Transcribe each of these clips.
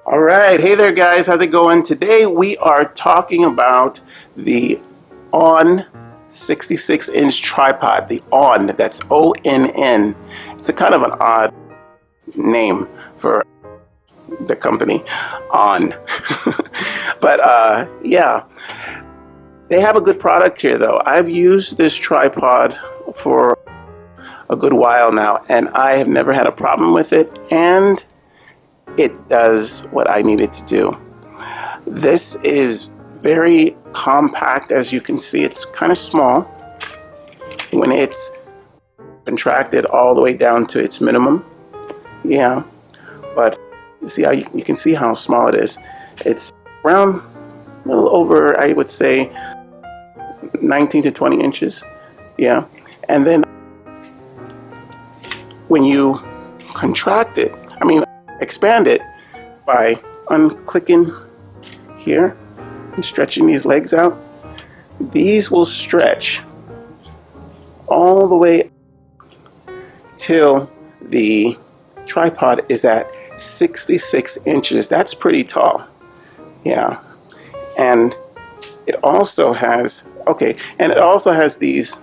All right, hey there guys, how's it going? Today we are talking about the ONN 66-inch tripod, the ONN, that's ONN. It's a kind of an odd name for the company, ONN. But yeah, they have a good product here though. I've used this tripod for a good while now and I have never had a problem with it, and it does what I need it to do. This is very compact. As you can see, it's kind of small when it's contracted all the way down to its minimum. Yeah, but you see how you can see how small it is. It's around a little over, I would say, 19 to 20 inches. Yeah, and then when you contract it, expand it by unclicking here and stretching these legs out. These will stretch all the way till the tripod is at 66 inches. That's pretty tall. Yeah. And it also has, it also has these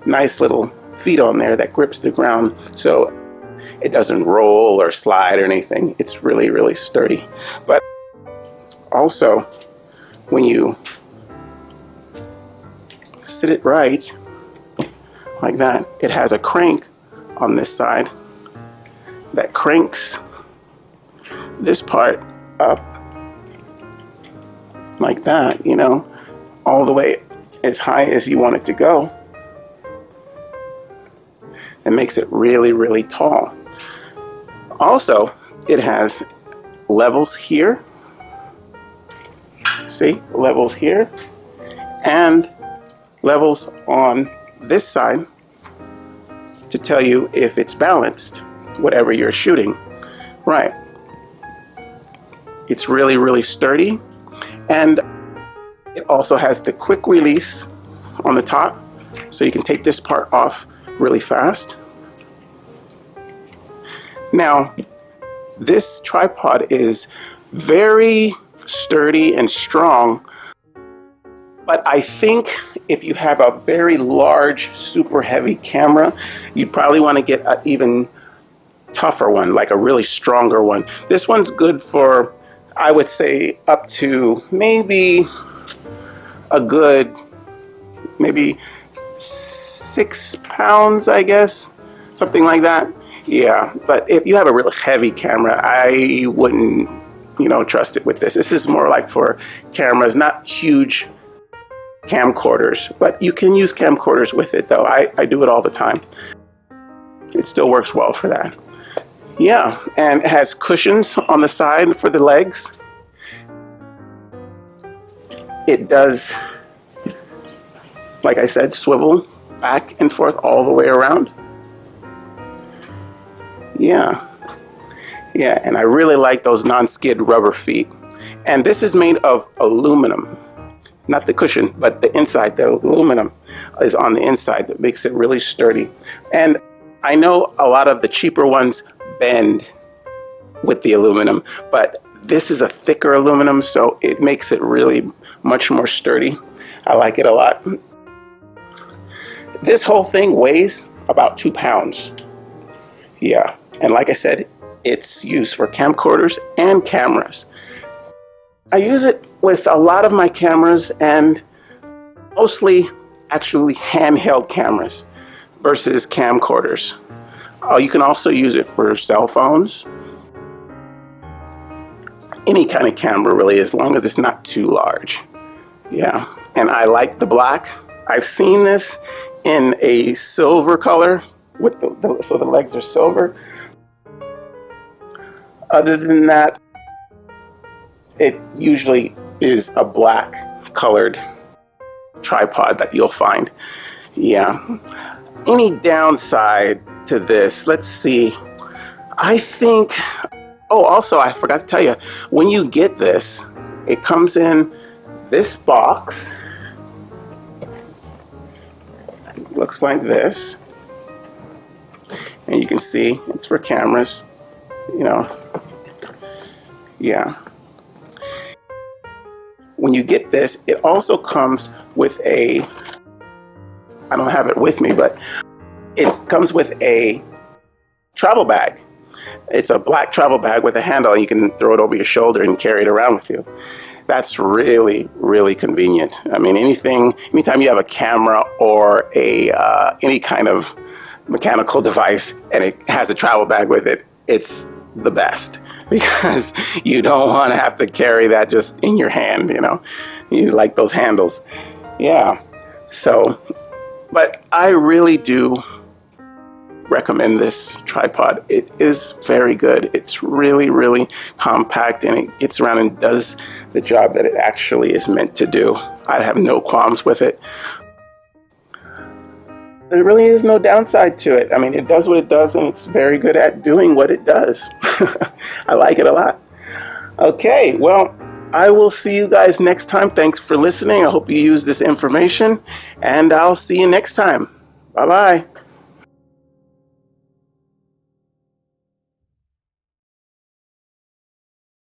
nice little feet on there that grips the ground, so it doesn't roll or slide or anything. It's really, really sturdy. But also, when you sit it right, like that, it has a crank on this side that cranks this part up like that, you know, all the way as high as you want it to go. It makes it really, really tall. Also, it has levels here. See, levels here, and levels on this side to tell you if it's balanced, whatever you're shooting. Right. It's really, really sturdy, and it also has the quick release on the top, so you can take this part off really fast. Now, this tripod is very sturdy and strong, but I think if you have a very large, super heavy camera, you'd probably want to get an even tougher one, like a really stronger one. This one's good for, I would say, up to maybe a good, maybe 6 pounds, I guess, something like that. Yeah, but if you have a real heavy camera, I wouldn't, trust it with this. This is more like for cameras, not huge camcorders, but you can use camcorders with it though. I do it all the time. It still works well for that. Yeah, and it has cushions on the side for the legs. It does, like I said, swivel back and forth all the way around. Yeah, and I really like those non-skid rubber feet. And this is made of aluminum, not the cushion, but the inside. The aluminum is on the inside that makes it really sturdy. And I know a lot of the cheaper ones bend with the aluminum, but this is a thicker aluminum, so it makes it really much more sturdy. I like it a lot. This whole thing weighs about 2 pounds. Yeah, and like I said, it's used for camcorders and cameras. I use it with a lot of my cameras, and mostly actually handheld cameras versus camcorders. You can also use it for cell phones. Any kind of camera really, as long as it's not too large. Yeah, and I like the black. I've seen this in a silver color with so the legs are silver. Other than that, it usually is a black colored tripod that you'll find. Yeah. Any downside to this? Let's see. I think, also I forgot to tell you, when you get this, it comes in this box. It looks like this. And you can see it's for cameras, Yeah. when you get this, it also comes with a, I don't have it with me, but it comes with a travel bag. It's a black travel bag with a handle, and you can throw it over your shoulder and carry it around with you. That's really, really convenient. I mean, anytime you have a camera or any kind of mechanical device and it has a travel bag with it, it's the best, because you don't want to have to carry that just in your hand, you know. You like those handles. Yeah. So, but I really do recommend this tripod. It is very good. It's really, really compact, and it gets around and does the job that it actually is meant to do. I have no qualms with it. There really is no downside to it. I mean, it does what it does, and it's very good at doing what it does. I like it a lot. Okay, well, I will see you guys next time. Thanks for listening. I hope you use this information, and I'll see you next time. Bye-bye.